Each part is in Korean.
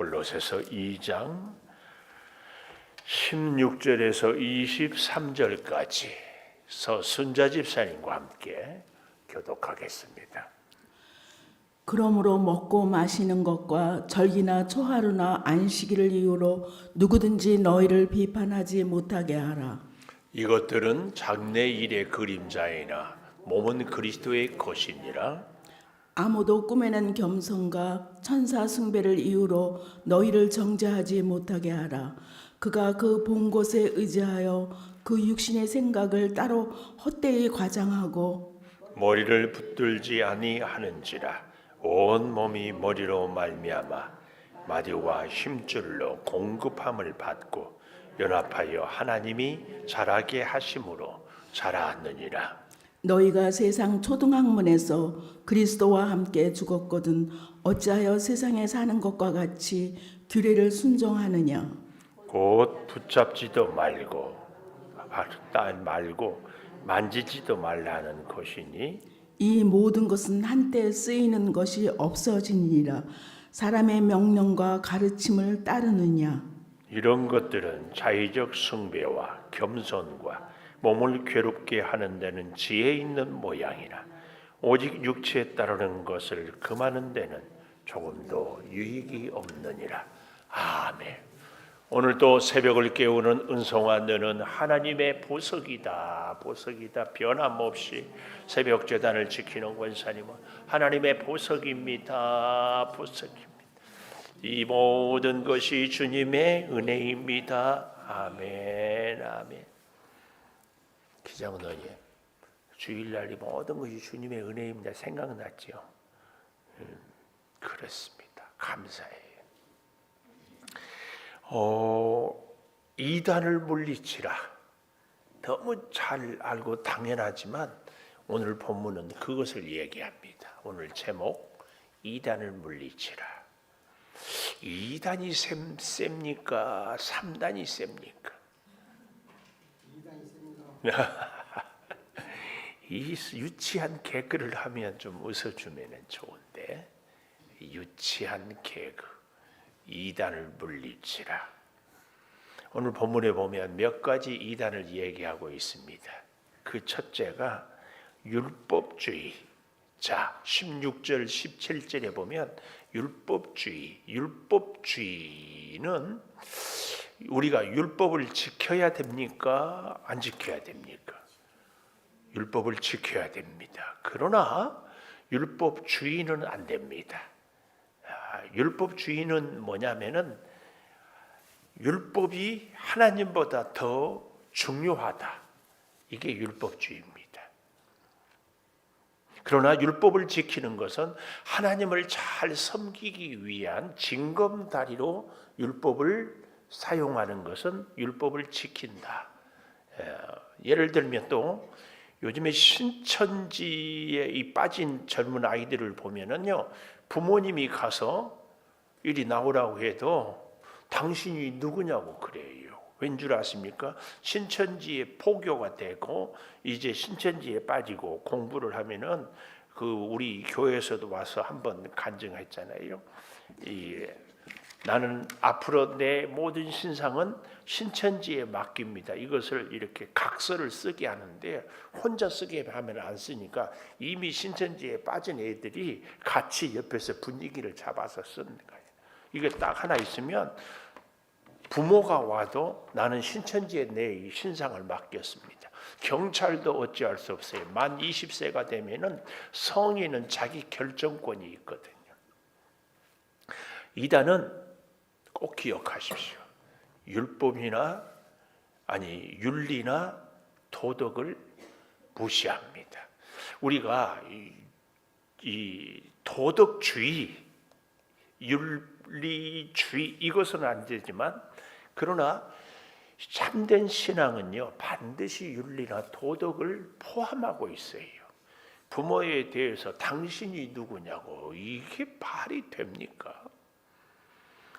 골로새서 2장 16절에서 23절까지 서순자 집사님과 함께 교독하겠습니다. 그러므로 먹고 마시는 것과 절기나 초하루나 안식일을 이유로 누구든지 너희를 비판하지 못하게 하라. 이것들은 장래 일의 그림자이나 몸은 그리스도의 것이니라. 아무도 꿈에는 겸손과 천사 숭배를 이유로 너희를 정죄하지 못하게 하라. 그가 그 본 곳에 의지하여 그 육신의 생각을 따로 헛되이 과장하고 머리를 붙들지 아니하는지라. 온 몸이 머리로 말미암아 마디와 힘줄로 공급함을 받고 연합하여 하나님이 자라게 하심으로 자라느니라. 너희가 세상 초등학문에서 그리스도와 함께 죽었거든 어찌하여 세상에 사는 것과 같이 규례를 순종하느냐. 곧 붙잡지도 말고 만지지도 말라는 것이니 이 모든 것은 한때 쓰이는 것이 없어지니라. 사람의 명령과 가르침을 따르느냐. 이런 것들은 자의적 숭배와 겸손과 몸을 괴롭게 하는 데는 지혜 있는 모양이나 오직 육체에 따르는 것을 금하는 데는 조금도 유익이 없느니라. 아멘. 오늘도 새벽을 깨우는 은송아 너는 하나님의 보석이다. 변함없이 새벽 제단을 지키는 권사님은 하나님의 보석입니다. 이 모든 것이 주님의 은혜입니다. 아멘. 기장은 어제 주일날 이 모든 것이 주님의 은혜입니다. 생각났죠? 그렇습니다. 감사해요. 이단을 물리치라. 너무 잘 알고 당연하지만 오늘 본문은 그것을 얘기합니다. 오늘 제목 이단을 물리치라. 2단이 셉니까? 3단이 셉니까? 2단이 셉니다. 이 유치한 개그를 하면 좀 웃어주면 좋은데 유치한 개그 2단을 물리치라. 오늘 본문에 보면 몇 가지 2단을 얘기하고 있습니다. 그 첫째가 율법주의. 자, 16절 17절에 보면 율법주의는 우리가 율법을 지켜야 됩니까? 안 지켜야 됩니까? 율법을 지켜야 됩니다. 그러나 율법주의는 안 됩니다. 율법주의는 뭐냐면은 율법이 하나님보다 더 중요하다. 이게 율법주의입니다. 그러나 율법을 지키는 것은 하나님을 잘 섬기기 위한 징검다리로 율법을 사용하는 것은 율법을 지킨다. 예를 들면 또 요즘에 신천지에 이 빠진 젊은 아이들을 보면은요, 부모님이 가서 이리 나오라고 해도 당신이 누구냐고 그래요. 왠 줄 아십니까? 신천지에 포교가 되고 이제 신천지에 빠지고 공부를 하면은 그 우리 교회에서도 와서 한번 간증했잖아요. 나는 앞으로 내 모든 신상은 신천지에 맡깁니다. 이것을 이렇게 각서를 쓰게 하는데 혼자 쓰게 하면 안 쓰니까 이미 신천지에 빠진 애들이 같이 옆에서 분위기를 잡아서 쓰는 거예요. 이게 딱 하나 있으면 부모가 와도 나는 신천지에 내 신상을 맡겼습니다. 경찰도 어찌할 수 없어요. 만 20세가 되면은 성인은 자기 결정권이 있거든요. 이단은 꼭 기억하십시오. 율법이나 윤리나 도덕을 무시합니다. 우리가 이 도덕주의, 윤리주의 이것은 안 되지만 그러나 참된 신앙은요 반드시 윤리나 도덕을 포함하고 있어요. 부모에 대해서 당신이 누구냐고 이게 말이 됩니까?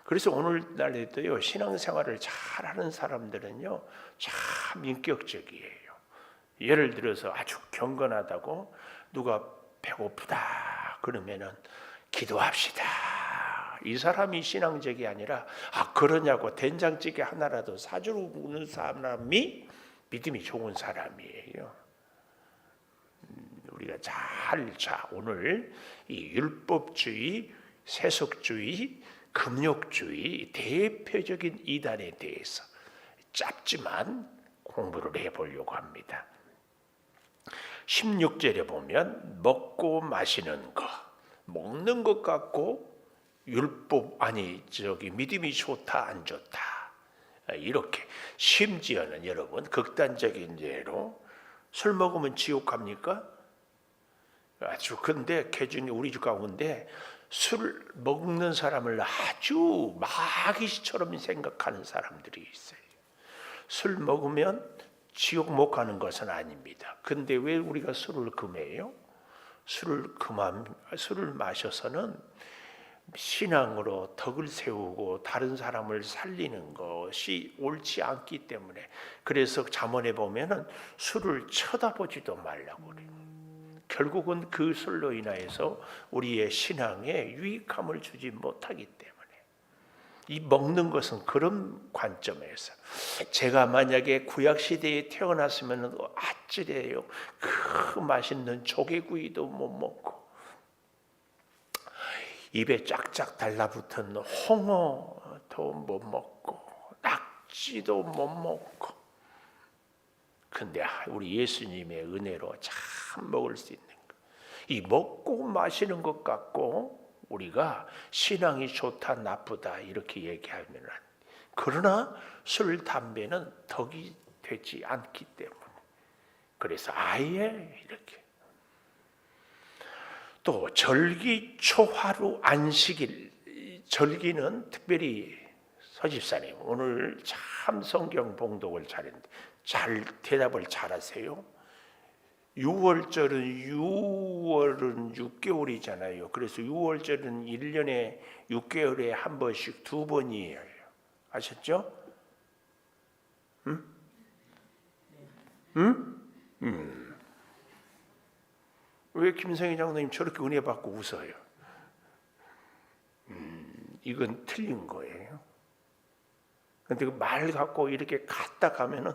그래서 오늘날에도요 신앙생활을 잘하는 사람들은요 참 인격적이에요. 예를 들어서 아주 경건하다고 누가 배고프다 그러면은 기도합시다 이 사람이 신앙적이 아니라 그러냐고 된장찌개 하나라도 사주로 먹는 사람이 믿음이 좋은 사람이에요. 우리가 오늘 이 율법주의, 세속주의, 금욕주의 대표적인 이단에 대해서 짧지만 공부를 해보려고 합니다. 16절에 보면 먹고 마시는 것, 먹는 것 같고 율법 믿음이 좋다 안 좋다 이렇게, 심지어는 여러분 극단적인 예로 술 먹으면 지옥 갑니까? 근데 개중에 우리 가운데 술 먹는 사람을 아주 마귀처럼 생각하는 사람들이 있어요. 술 먹으면 지옥 못 가는 것은 아닙니다. 근데 왜 우리가 술을 금해요? 술을 마셔서는 신앙으로 덕을 세우고 다른 사람을 살리는 것이 옳지 않기 때문에, 그래서 잠언에 보면은 술을 쳐다보지도 말라고 그래요. 결국은 그 술로 인하여서 우리의 신앙에 유익함을 주지 못하기 때문에, 이 먹는 것은 그런 관점에서, 제가 만약에 구약 시대에 태어났으면 아찔해요. 그 맛있는 조개구이도 못 먹고 입에 쫙쫙 달라붙은 홍어도 못 먹고 낙지도 못 먹고, 근데 우리 예수님의 은혜로 참 먹을 수 있는 것, 이 먹고 마시는 것 같고 우리가 신앙이 좋다 나쁘다 이렇게 얘기하면 안 돼. 그러나 술 담배는 덕이 되지 않기 때문에, 그래서 아예 이렇게. 또 절기, 초하루, 안식일, 절기는 특별히 서집사님 오늘 참 성경 봉독을 잘했는데 잘 대답을 잘하세요. 6월절은 6개월이잖아요. 그래서 6월절은 1년에 6개월에 한 번씩 2번이에요. 아셨죠? 왜 김성희 장로님 저렇게 은혜 받고 웃어요? 이건 틀린 거예요. 근데 그 말 갖고 이렇게 갔다 가면은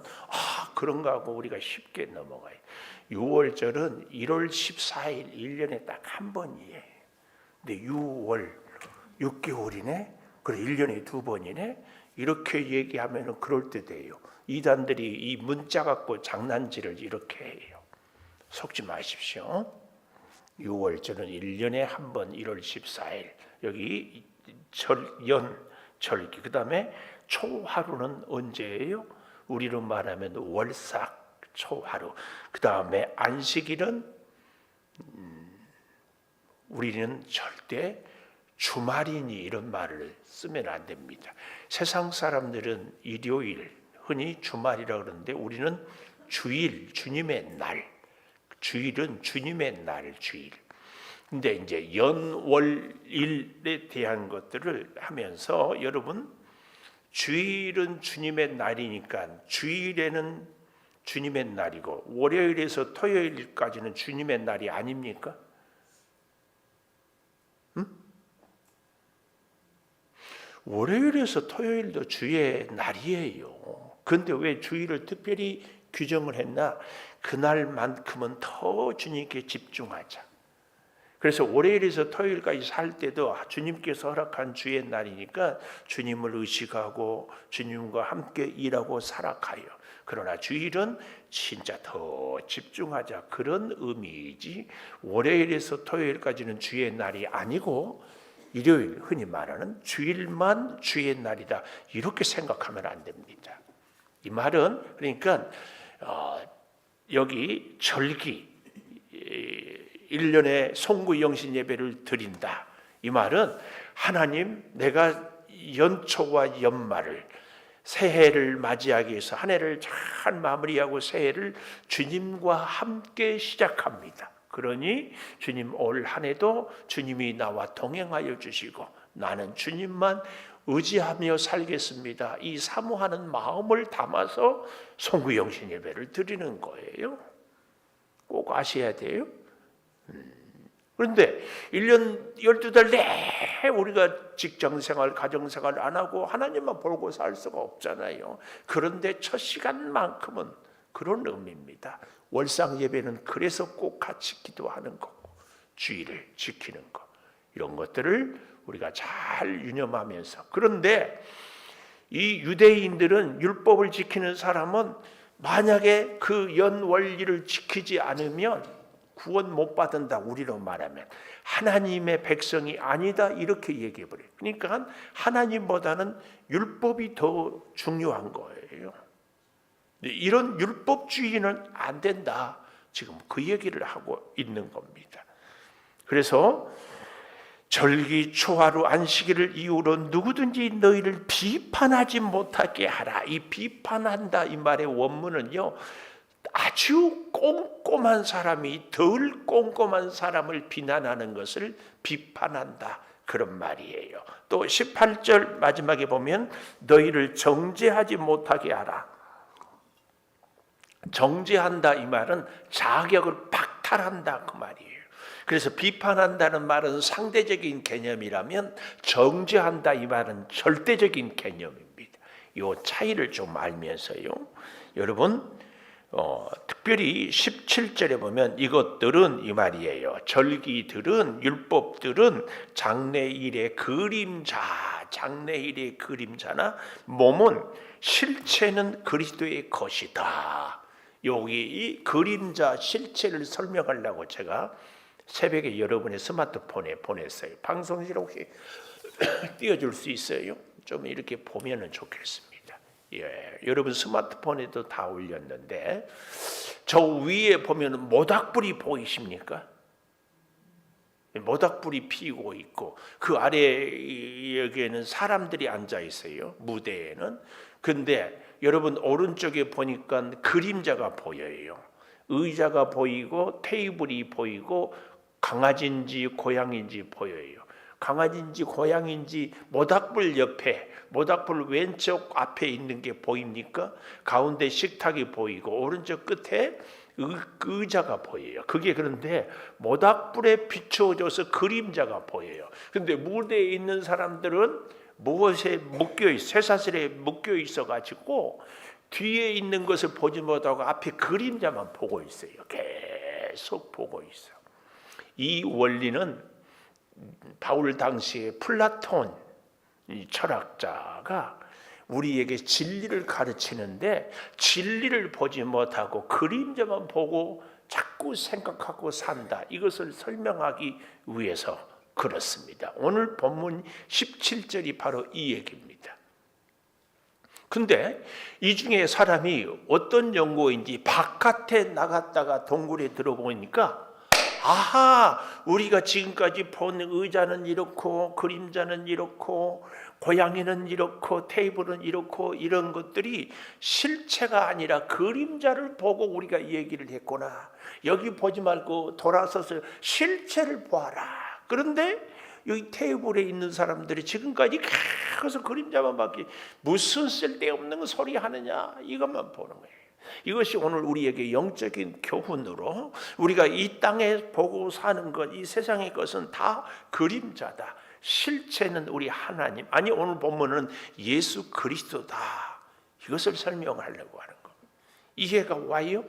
그런가 하고 우리가 쉽게 넘어가요. 6월절은 1월 14일 1년에 딱 한 번이에요. 근데 6월 6개월이네. 그래 1년에 2번이네. 이렇게 얘기하면은 그럴 때 돼요. 이단들이 이 문자 갖고 장난질을 이렇게 해요. 속지 마십시오. 6월절은 1년에 한 번 1월 14일. 여기 절기. 그다음에 초하루는 언제예요? 우리로 말하면 월삭 초하루. 그다음에 안식일은 우리는 절대 주말이니 이런 말을 쓰면 안 됩니다. 세상 사람들은 일요일, 흔히 주말이라고 그러는데 우리는 주일, 주님의 날. 주일은 주님의 날, 주일. 근데 이제 연월일에 대한 것들을 하면서 여러분, 주일은 주님의 날이니까 주일에는 주님의 날이고 월요일에서 토요일까지는 주님의 날이 아닙니까? 월요일에서 토요일도 주의 날이에요. 그런데 왜 주일을 특별히 규정을 했나? 그날만큼은 더 주님께 집중하자. 그래서 월요일에서 토요일까지 살 때도 주님께서 허락한 주의 날이니까 주님을 의식하고 주님과 함께 일하고 살아가요. 그러나 주일은 진짜 더 집중하자, 그런 의미이지 월요일에서 토요일까지는 주의 날이 아니고 일요일, 흔히 말하는 주일만 주의 날이다, 이렇게 생각하면 안 됩니다. 이 말은 그러니까 여기 절기 1년에 송구영신 예배를 드린다, 이 말은 하나님, 내가 연초와 연말을, 새해를 맞이하기 위해서 한 해를 잘 마무리하고 새해를 주님과 함께 시작합니다. 그러니 주님 올 한 해도 주님이 나와 동행하여 주시고 나는 주님만 의지하며 살겠습니다, 이 사모하는 마음을 담아서 송구영신 예배를 드리는 거예요. 꼭 아셔야 돼요. 그런데 1년 12달 우리가 직장생활, 가정생활 안 하고 하나님만 보고 살 수가 없잖아요. 그런데 첫 시간만큼은 그런 의미입니다. 월상 예배는 그래서 꼭 같이 기도하는 거고, 주의를 지키는 거, 이런 것들을 우리가 잘 유념하면서. 그런데 이 유대인들은 율법을 지키는 사람은 만약에 그 연원리를 지키지 않으면 구원 못 받는다. 우리로 말하면 하나님의 백성이 아니다, 이렇게 얘기해 버려요. 그러니까 하나님보다는 율법이 더 중요한 거예요. 이런 율법주의는 안 된다, 지금 그 얘기를 하고 있는 겁니다. 그래서 절기, 초하루, 안식일을 이유로 누구든지 너희를 비판하지 못하게 하라. 이 비판한다, 이 말의 원문은요, 아주 꼼꼼한 사람이 덜 꼼꼼한 사람을 비난하는 것을 비판한다, 그런 말이에요. 또 18절 마지막에 보면 너희를 정죄하지 못하게 하라. 정죄한다, 이 말은 자격을 박탈한다, 그 말이에요. 그래서 비판한다는 말은 상대적인 개념이라면 정죄한다, 이 말은 절대적인 개념입니다. 이 차이를 좀 알면서요, 여러분, 특별히 17절에 보면 이것들은, 이 말이에요, 절기들은, 율법들은 장래일의 그림자, 장래일의 그림자나 몸은 실체는 그리스도의 것이다. 여기 이 그림자, 실체를 설명하려고 제가 새벽에 여러분의 스마트폰에 보냈어요. 방송실 혹시 띄워줄 수 있어요? 좀 이렇게 보면은 좋겠습니다. 예, 여러분 스마트폰에도 다 올렸는데, 저 위에 보면은 모닥불이 보이십니까? 모닥불이 피고 있고 그 아래 여기에는 사람들이 앉아 있어요, 무대에는. 근데 여러분 오른쪽에 보니까 그림자가 보여요. 의자가 보이고 테이블이 보이고 강아지인지 고양이인지 보여요. 강아지인지 고양이인지 모닥불 옆에, 모닥불 왼쪽 앞에 있는 게 보입니까? 가운데 식탁이 보이고 오른쪽 끝에 의자가 보여요. 그게 그런데 모닥불에 비추어져서 그림자가 보여요. 근데 무대에 있는 사람들은 무엇에 묶여 있어, 쇠사슬에 묶여 있어 가지고 뒤에 있는 것을 보지 못하고 앞에 그림자만 보고 있어요. 계속 보고 있어. 이 원리는 바울 당시에 플라톤, 이 철학자가 우리에게 진리를 가르치는데 진리를 보지 못하고 그림자만 보고 자꾸 생각하고 산다, 이것을 설명하기 위해서 그렇습니다. 오늘 본문 17절이 바로 이 얘기입니다. 근데 이 중에 사람이 어떤 연구인지 바깥에 나갔다가 동굴에 들어보니까, 아하, 우리가 지금까지 본 의자는 이렇고 그림자는 이렇고 고양이는 이렇고 테이블은 이렇고 이런 것들이 실체가 아니라 그림자를 보고 우리가 얘기를 했구나. 여기 보지 말고 돌아서서 실체를 보아라. 그런데 여기 테이블에 있는 사람들이 지금까지 계속 그림자만 봤기, 무슨 쓸데없는 소리 하느냐, 이것만 보는 거예요. 이것이 오늘 우리에게 영적인 교훈으로, 우리가 이 땅에 보고 사는 것, 이 세상의 것은 다 그림자다. 실체는 우리 하나님, 아니 오늘 본문은 예수 그리스도다. 이것을 설명하려고 하는 것. 이해가 와요?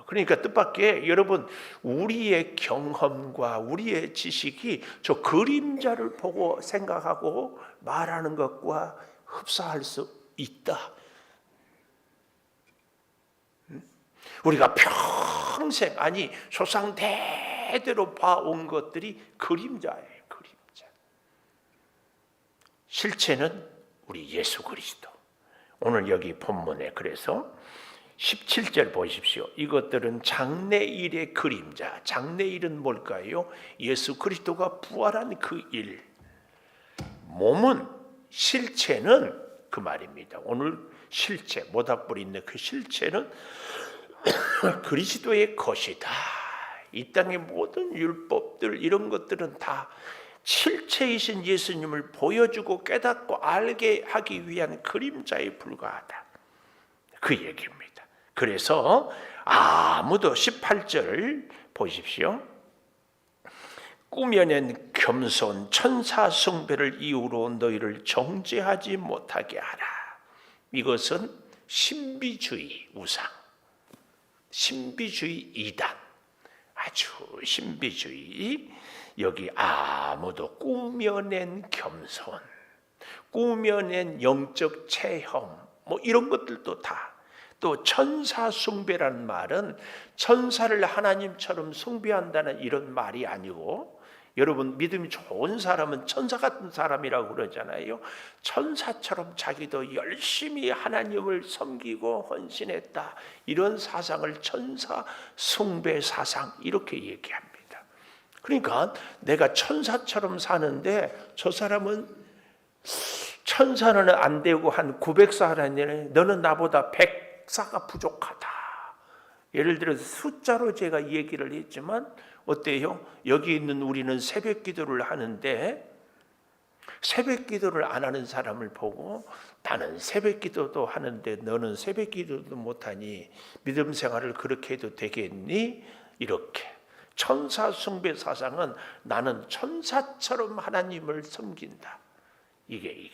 그러니까 뜻밖의, 여러분, 우리의 경험과 우리의 지식이 저 그림자를 보고 생각하고 말하는 것과 흡사할 수 있다. 우리가 평생, 아니 조상대대로 봐온 것들이 그림자예요. 그림자. 실체는 우리 예수 그리스도. 오늘 여기 본문에 그래서 17절 보십시오. 이것들은 장래일의 그림자. 장래일은 뭘까요? 예수 그리스도가 부활한 그 일. 몸은, 실체는 그 말입니다. 오늘 실체, 모닥불이 있는 그 실체는 그리스도의 것이다. 이 땅의 모든 율법들, 이런 것들은 다 실체이신 예수님을 보여주고 깨닫고 알게 하기 위한 그림자에 불과하다, 그 얘기입니다. 그래서 아무도, 18절 보십시오. 꾸며낸 겸손 천사 숭배를 이유로 너희를 정죄하지 못하게 하라. 이것은 신비주의 우상, 신비주의 이단, 아주 신비주의. 여기 아무도 꾸며낸 겸손, 꾸며낸 영적 체험, 뭐 이런 것들도 다. 또 천사 숭배라는 말은 천사를 하나님처럼 숭배한다는 이런 말이 아니고, 여러분 믿음이 좋은 사람은 천사 같은 사람이라고 그러잖아요. 천사처럼 자기도 열심히 하나님을 섬기고 헌신했다, 이런 사상을 천사 숭배 사상 이렇게 얘기합니다. 그러니까 내가 천사처럼 사는데 저 사람은 천사는 안 되고 한 900사 하는데 너는 나보다 100사가 부족하다. 예를 들어서 숫자로 제가 얘기를 했지만 어때요? 여기 있는 우리는 새벽 기도를 하는데 새벽 기도를 안 하는 사람을 보고 나는 새벽 기도도 하는데 너는 새벽 기도도 못하니 믿음 생활을 그렇게 해도 되겠니? 이렇게 천사 숭배 사상은 나는 천사처럼 하나님을 섬긴다. 이게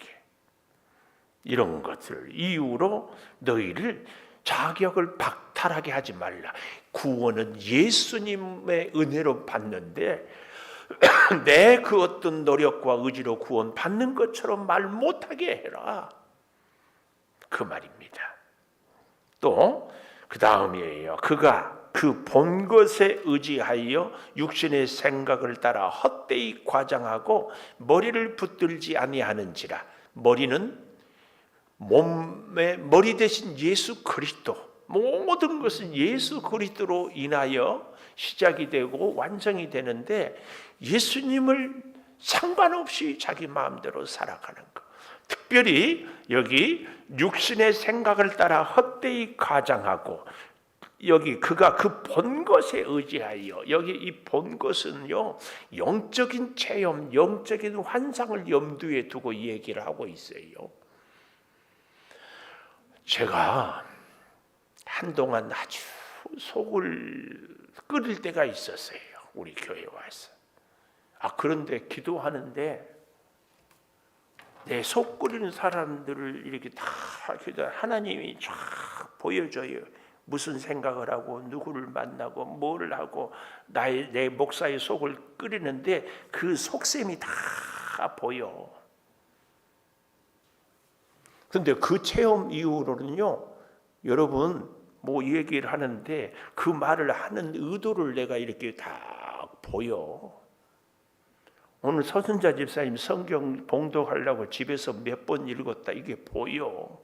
이런 것을 이유로 너희를 자격을 박탈하게 하지 말라. 구원은 예수님의 은혜로 받는데 내 그 어떤 노력과 의지로 구원 받는 것처럼 말 못하게 해라, 그 말입니다. 또 그 다음이에요. 그가 그 본 것에 의지하여 육신의 생각을 따라 헛되이 과장하고 머리를 붙들지 아니하는지라. 머리는 몸의 머리 대신 예수 그리스도, 모든 것은 예수 그리스도로 인하여 시작이 되고 완성이 되는데 예수님을 상관없이 자기 마음대로 살아가는 것. 특별히 여기 육신의 생각을 따라 헛되이 과장하고, 여기 그가 그 본 것에 의지하여, 여기 이 본 것은요 영적인 체험, 영적인 환상을 염두에 두고 얘기를 하고 있어요. 제가 한동안 아주 속을 끓일 때가 있었어요. 우리 교회 와서. 그런데 기도하는데 내 속 끓이는 사람들을 이렇게 다 하나님이 쫙 보여줘요. 무슨 생각을 하고 누구를 만나고 뭘 하고 내 목사의 속을 끓이는데 그 속셈이 다 보여. 그런데 그 체험 이후로는요, 여러분 뭐 얘기를 하는데 그 말을 하는 의도를 내가 이렇게 다 보여. 오늘 서순자 집사님 성경 봉독하려고 집에서 몇 번 읽었다, 이게 보여.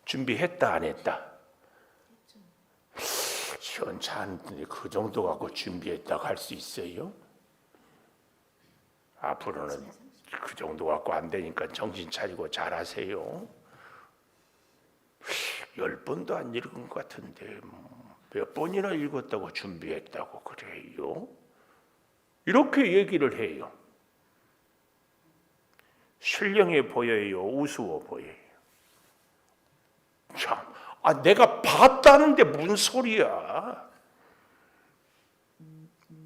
준비했다 안 했다? 시원찮은데 그 정도 갖고 준비했다고 할 수 있어요? 앞으로는 그 정도 갖고 안 되니까 정신 차리고 잘하세요. 10번도 안 읽은 것 같은데 몇 번이나 읽었다고 준비했다고 그래요? 이렇게 얘기를 해요. 신령해 보여요? 우스워 보여요? 참, 내가 봤다는데 무슨 소리야?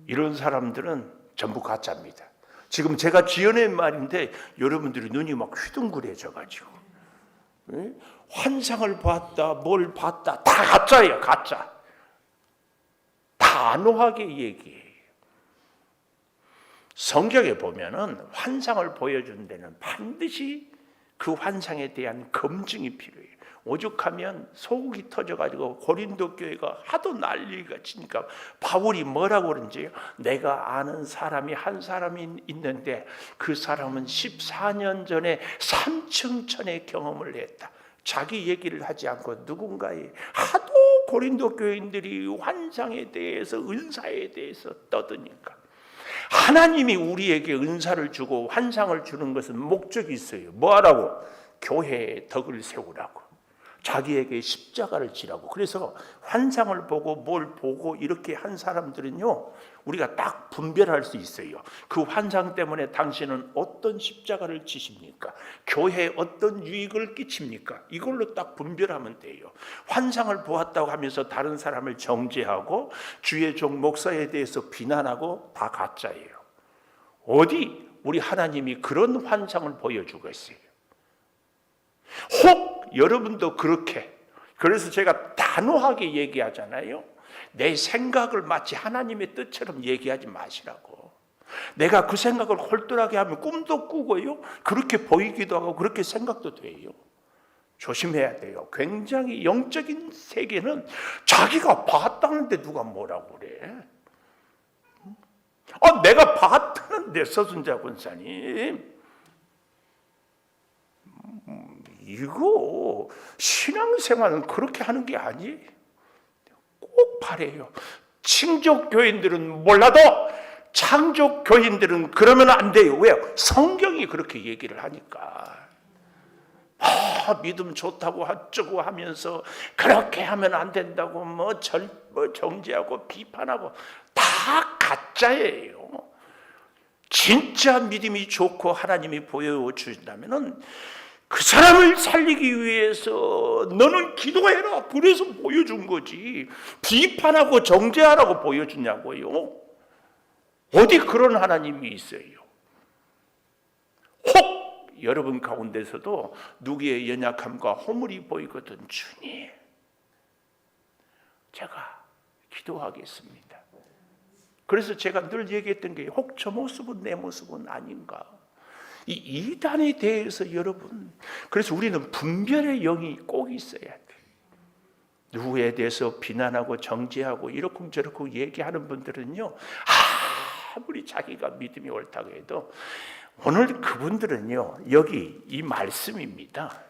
이런 사람들은 전부 가짜입니다. 지금 제가 지어낸 말인데 여러분들이 눈이 막 휘둥그레져가지고 환상을 봤다, 뭘 봤다, 다 가짜예요, 가짜. 단호하게 얘기해요. 성경에 보면은 환상을 보여준 데는 반드시 그 환상에 대한 검증이 필요해요. 오죽하면 소국이 터져가지고 고린도 교회가 하도 난리가 치니까 바울이 뭐라고 그런지요? 내가 아는 사람이 한 사람이 있는데 그 사람은 14년 전에 삼층천의 경험을 했다. 자기 얘기를 하지 않고 누군가의, 하도 고린도 교인들이 환상에 대해서, 은사에 대해서 떠드니까. 하나님이 우리에게 은사를 주고 환상을 주는 것은 목적이 있어요. 뭐 하라고? 교회의 덕을 세우라고. 자기에게 십자가를 지라고. 그래서 환상을 보고 뭘 보고 이렇게 한 사람들은요, 우리가 딱 분별할 수 있어요. 그 환상 때문에 당신은 어떤 십자가를 지십니까? 교회에 어떤 유익을 끼칩니까? 이걸로 딱 분별하면 돼요. 환상을 보았다고 하면서 다른 사람을 정죄하고 주의 종 목사에 대해서 비난하고 다 가짜예요. 어디 우리 하나님이 그런 환상을 보여주겠어요? 혹 여러분도 그렇게, 그래서 제가 단호하게 얘기하잖아요. 내 생각을 마치 하나님의 뜻처럼 얘기하지 마시라고. 내가 그 생각을 홀똘하게 하면 꿈도 꾸고요, 그렇게 보이기도 하고 그렇게 생각도 돼요. 조심해야 돼요. 굉장히 영적인 세계는 자기가 봤다는데 누가 뭐라고 그래? 내가 봤다는데 서순자 권사님, 이거 신앙생활은 그렇게 하는 게 아니에요. 꼭 바래요. 친족교인들은 몰라도 창족교인들은 그러면 안 돼요. 왜요? 성경이 그렇게 얘기를 하니까. 믿음 좋다고 어쩌고 하면서 그렇게 하면 안 된다고 뭐 정죄하고 비판하고 다 가짜예요. 진짜 믿음이 좋고 하나님이 보여주신다면은 그 사람을 살리기 위해서 너는 기도해라, 그래서 보여준 거지. 비판하고 정죄하라고 보여주냐고요. 어디 그런 하나님이 있어요? 혹 여러분 가운데서도 누구의 연약함과 허물이 보이거든, 주님, 제가 기도하겠습니다. 그래서 제가 늘 얘기했던 게, 혹 저 모습은 내 모습은 아닌가. 이 이단에 대해서 여러분, 그래서 우리는 분별의 영이 꼭 있어야 돼. 누구에 대해서 비난하고 정죄하고 이렇고 저렇고 얘기하는 분들은요, 아무리 자기가 믿음이 옳다고 해도, 오늘 그분들은요, 여기 이 말씀입니다.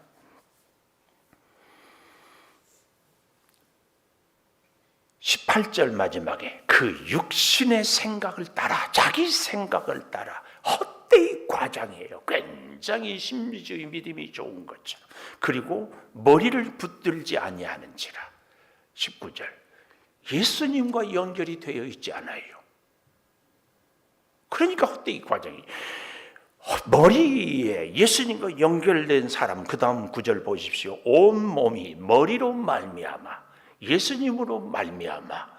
18절 마지막에 그 육신의 생각을 따라, 자기 생각을 따라, 헛되이 과장해요. 굉장히 신비주의 믿음이 좋은 것처럼. 그리고 머리를 붙들지 아니하는지라. 19절, 예수님과 연결이 되어 있지 않아요. 그러니까 헛되이 과장이, 머리에 예수님과 연결된 사람, 그 다음 9절 보십시오. 온 몸이 머리로 말미암아, 예수님으로 말미암아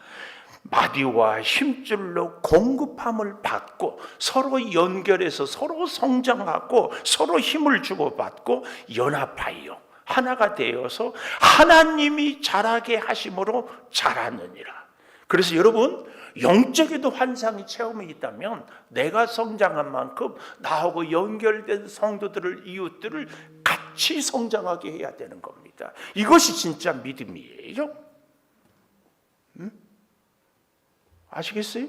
마디와 힘줄로 공급함을 받고, 서로 연결해서 서로 성장하고 서로 힘을 주고받고 연합하여 하나가 되어서 하나님이 자라게 하심으로 자라느니라. 그래서 여러분, 영적에도 환상이 체험이 있다면 내가 성장한 만큼 나하고 연결된 성도들을, 이웃들을 같이 성장하게 해야 되는 겁니다. 이것이 진짜 믿음이에요. 아시겠어요?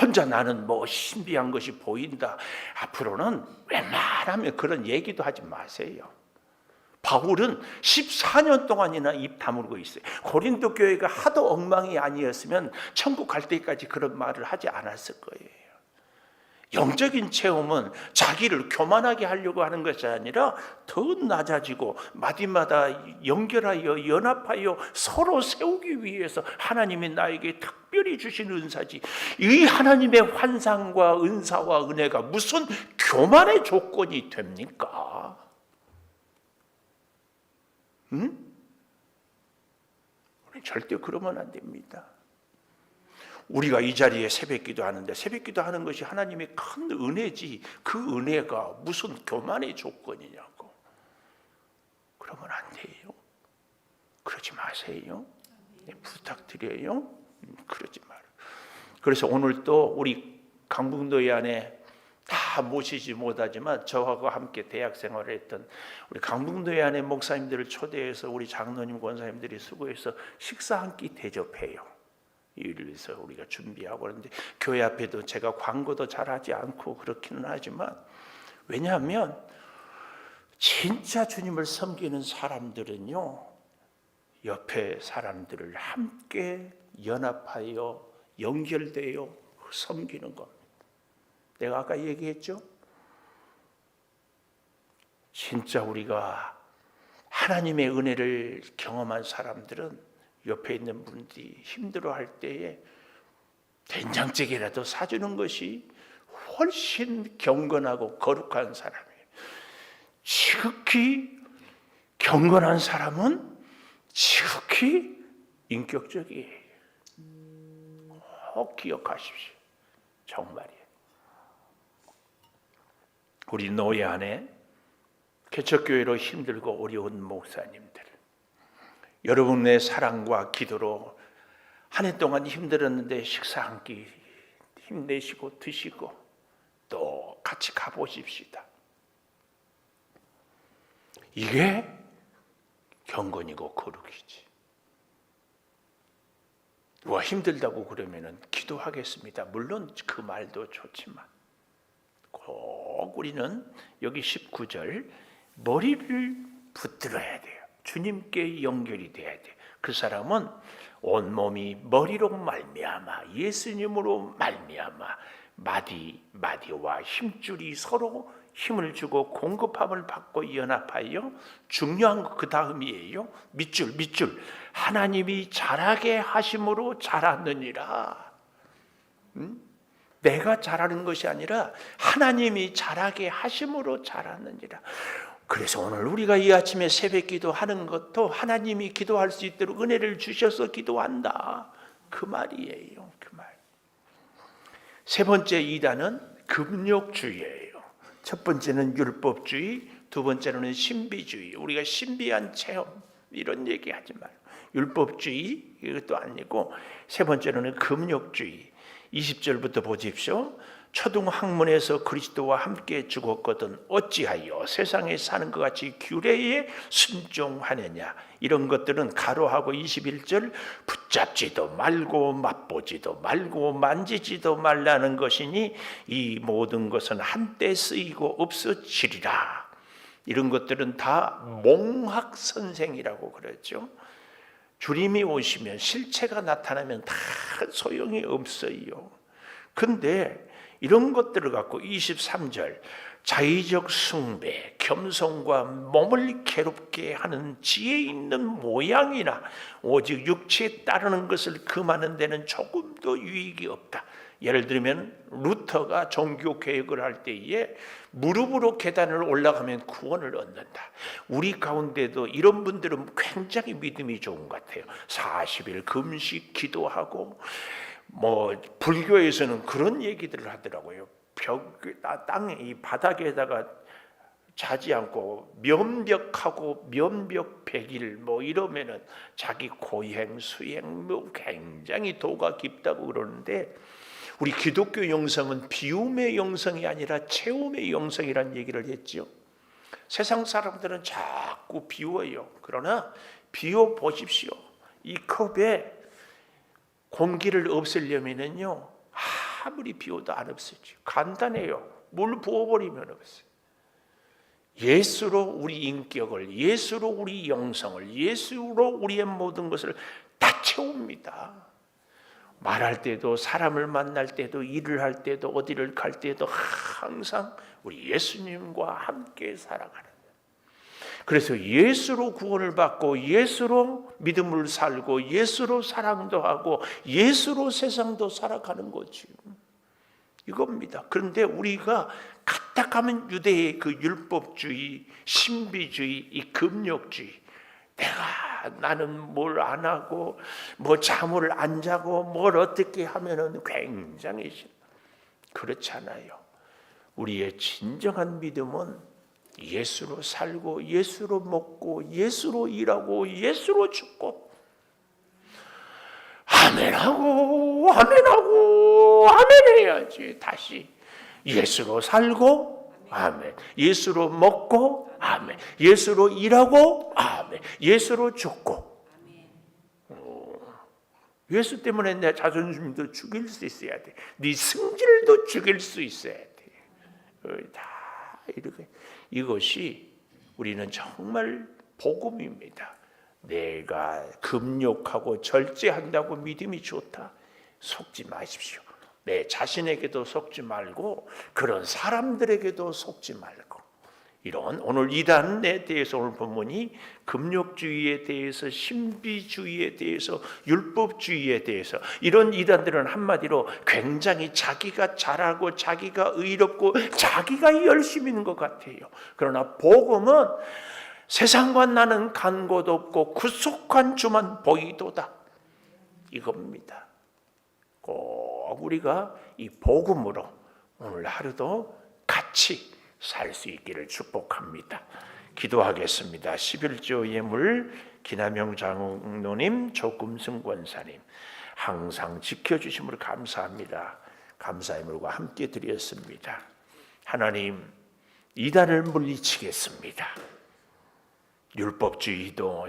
혼자 나는 뭐 신비한 것이 보인다, 앞으로는 웬만하면 그런 얘기도 하지 마세요. 바울은 14년 동안이나 입 다물고 있어요. 고린도 교회가 하도 엉망이 아니었으면 천국 갈 때까지 그런 말을 하지 않았을 거예요. 영적인 체험은 자기를 교만하게 하려고 하는 것이 아니라 더 낮아지고 마디마다 연결하여 연합하여 서로 세우기 위해서 하나님이 나에게 특별히 주신 은사지, 이 하나님의 환상과 은사와 은혜가 무슨 교만의 조건이 됩니까? 우리 절대 그러면 안 됩니다. 우리가 이 자리에 새벽기도 하는데, 새벽기도 하는 것이 하나님의 큰 은혜지, 그 은혜가 무슨 교만의 조건이냐고. 그러면 안 돼요. 그러지 마세요. 네, 부탁드려요. 그러지 말아요. 그래서 오늘 또 우리 강북노예 안에 다 모시지 못하지만 저하고 함께 대학 생활을 했던 우리 강북노예 안에 목사님들을 초대해서 우리 장로님, 권사님들이 수고해서 식사 한 끼 대접해요. 이를 위해서 우리가 준비하고 그러는데, 교회 앞에도 제가 광고도 잘하지 않고 그렇기는 하지만, 왜냐하면 진짜 주님을 섬기는 사람들은요, 옆에 사람들을 함께 연합하여 연결되어 섬기는 겁니다. 내가 아까 얘기했죠? 진짜 우리가 하나님의 은혜를 경험한 사람들은 옆에 있는 분들이 힘들어할 때에 된장찌개라도 사주는 것이 훨씬 경건하고 거룩한 사람이에요. 지극히 경건한 사람은 지극히 인격적이에요. 꼭 기억하십시오. 정말이에요. 우리 노예 안에 개척교회로 힘들고 어려운 목사님들, 여러분의 사랑과 기도로 한 해 동안 힘들었는데 식사 한 끼 힘내시고 드시고 또 같이 가보십시다. 이게 경건이고 거룩이지. 와, 힘들다고 그러면은 기도하겠습니다. 물론 그 말도 좋지만 꼭 우리는 여기 19절 머리를 붙들어야 돼요. 주님께 연결이 돼야 돼요. 그 사람은 온몸이 머리로 말미암아 예수님으로 말미암아 마디와 힘줄이 서로 힘을 주고 공급함을 받고 연합하여 중요한 거 그 다음이에요. 밑줄 하나님이 자라게 하심으로 자랐느니라. 내가 자라는 것이 아니라 하나님이 자라게 하심으로 자랐느니라. 그래서 오늘 우리가 이 아침에 새벽 기도하는 것도 하나님이 기도할 수 있도록 은혜를 주셔서 기도한다. 그 말이에요. 그 말. 세 번째 이단은 금욕주의예요. 첫 번째는 율법주의, 두 번째는 신비주의. 우리가 신비한 체험 이런 얘기하지 말고 율법주의 이것도 아니고 세 번째로는 금욕주의. 20절부터 보십시오. 초등 학문에서 그리스도와 함께 죽었거든 어찌하여 세상에 사는 것 같이 규례에 순종하느냐. 이런 것들은 가로하고 21절 붙잡지도 말고 맛보지도 말고 만지지도 말라는 것이니 이 모든 것은 한때 쓰이고 없어지리라. 이런 것들은 다 몽학선생이라고 그랬죠. 주님이 오시면 실체가 나타나면 다 소용이 없어요. 근데 이런 것들을 갖고 23절 자의적 숭배, 겸손과 몸을 괴롭게 하는 지혜 있는 모양이나 오직 육체에 따르는 것을 금하는 데는 조금도 유익이 없다. 예를 들면 루터가 종교개혁을 할 때에 무릎으로 계단을 올라가면 구원을 얻는다. 우리 가운데도 이런 분들은 굉장히 믿음이 좋은 것 같아요. 40일 금식 기도하고 불교에서는 그런 얘기들을 하더라고요. 땅에 이 바닥에다가 자지 않고 면벽하고 면벽 100일 이러면은 자기 고행 수행 굉장히 도가 깊다고 그러는데 우리 기독교 영성은 비움의 영성이 아니라 체험의 영성이라는 얘기를 했죠. 세상 사람들은 자꾸 비워요. 그러나 비워 보십시오. 이 컵에 공기를 없애려면은요 아무리 비워도 안 없어지죠. 간단해요. 물 부어버리면 없어요. 예수로 우리 인격을, 예수로 우리 영성을, 예수로 우리의 모든 것을 다 채웁니다. 말할 때도 사람을 만날 때도 일을 할 때도 어디를 갈 때도 항상 우리 예수님과 함께 살아가는. 그래서 예수로 구원을 받고 예수로 믿음을 살고 예수로 사랑도 하고 예수로 세상도 살아가는 거지. 이겁니다. 그런데 우리가 까딱하면 유대의 그 율법주의, 신비주의, 이 금욕주의, 나는 뭘 안 하고 잠을 안 자고 뭘 어떻게 하면은 굉장히 그렇잖아요. 우리의 진정한 믿음은 예수로 살고 예수로 먹고 예수로 일하고 예수로 죽고 아멘하고 아멘하고 아멘 해야지. 다시 예수로 살고 아멘, 예수로 먹고 아멘, 예수로 일하고 아멘, 예수로 죽고. 예수 때문에 내 자존심도 죽일 수 있어야 돼. 네 승질도 죽일 수 있어야 돼. 다 이렇게. 이것이 우리는 정말 복음입니다. 내가 금욕하고 절제한다고 믿음이 좋다. 속지 마십시오. 내 자신에게도 속지 말고 그런 사람들에게도 속지 말고 이런 오늘 이단에 대해서 오늘 본문이 금욕주의에 대해서, 신비주의에 대해서, 율법주의에 대해서, 이런 이단들은 한마디로 굉장히 자기가 잘하고 자기가 의롭고 자기가 열심히 있는 것 같아요. 그러나 복음은 세상과 나는 간 곳 없고 구속한 주만 보이도다, 이겁니다. 꼭 우리가 이 복음으로 오늘 하루도 같이 살 수 있기를 축복합니다. 기도하겠습니다. 11조 예물 기남영 장로님, 조금승 권사님 항상 지켜주심으로 감사합니다. 감사의 물과 함께 드렸습니다. 하나님, 이단을 물리치겠습니다. 율법주의도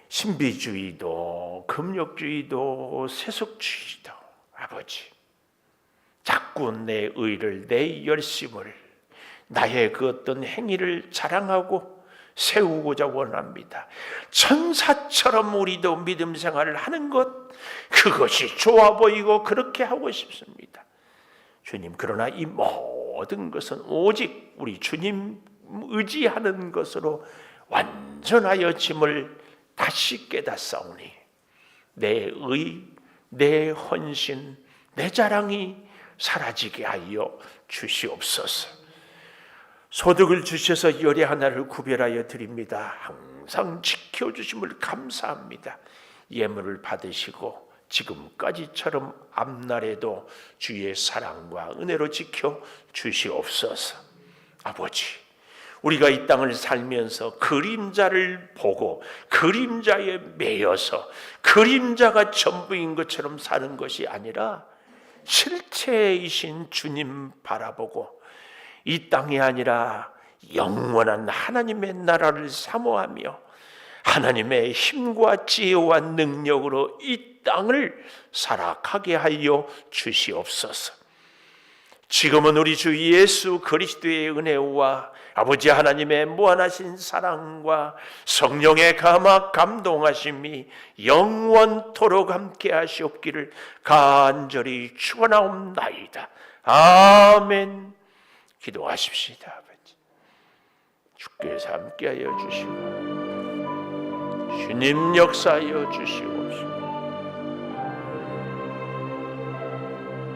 신비주의도 금욕주의도 세속주의도 아버지, 자꾸 내 의를, 내 열심을, 나의 그 어떤 행위를 자랑하고 세우고자 원합니다. 천사처럼 우리도 믿음 생활을 하는 것, 그것이 좋아 보이고 그렇게 하고 싶습니다. 주님, 그러나 이 모든 것은 오직 우리 주님 의지하는 것으로 완전하여 짐을 다시 깨닫사오니 내 의, 내 헌신, 내 자랑이 사라지게 하여 주시옵소서. 소득을 주셔서 열의 하나를 구별하여 드립니다. 항상 지켜주심을 감사합니다. 예물을 받으시고 지금까지처럼 앞날에도 주의 사랑과 은혜로 지켜 주시옵소서. 아버지, 우리가 이 땅을 살면서 그림자를 보고 그림자에 매여서 그림자가 전부인 것처럼 사는 것이 아니라 실체이신 주님 바라보고 이 땅이 아니라 영원한 하나님의 나라를 사모하며 하나님의 힘과 지혜와 능력으로 이 땅을 살아가게 하여 주시옵소서. 지금은 우리 주 예수 그리스도의 은혜와 아버지 하나님의 무한하신 사랑과 성령의 감화 감동하심이 영원토록 함께 하시옵기를 간절히 축원하옵나이다. 아멘. 기도하십시다. 아버지, 주께서 함께하여 주시고 주님 역사하여 주시옵소서.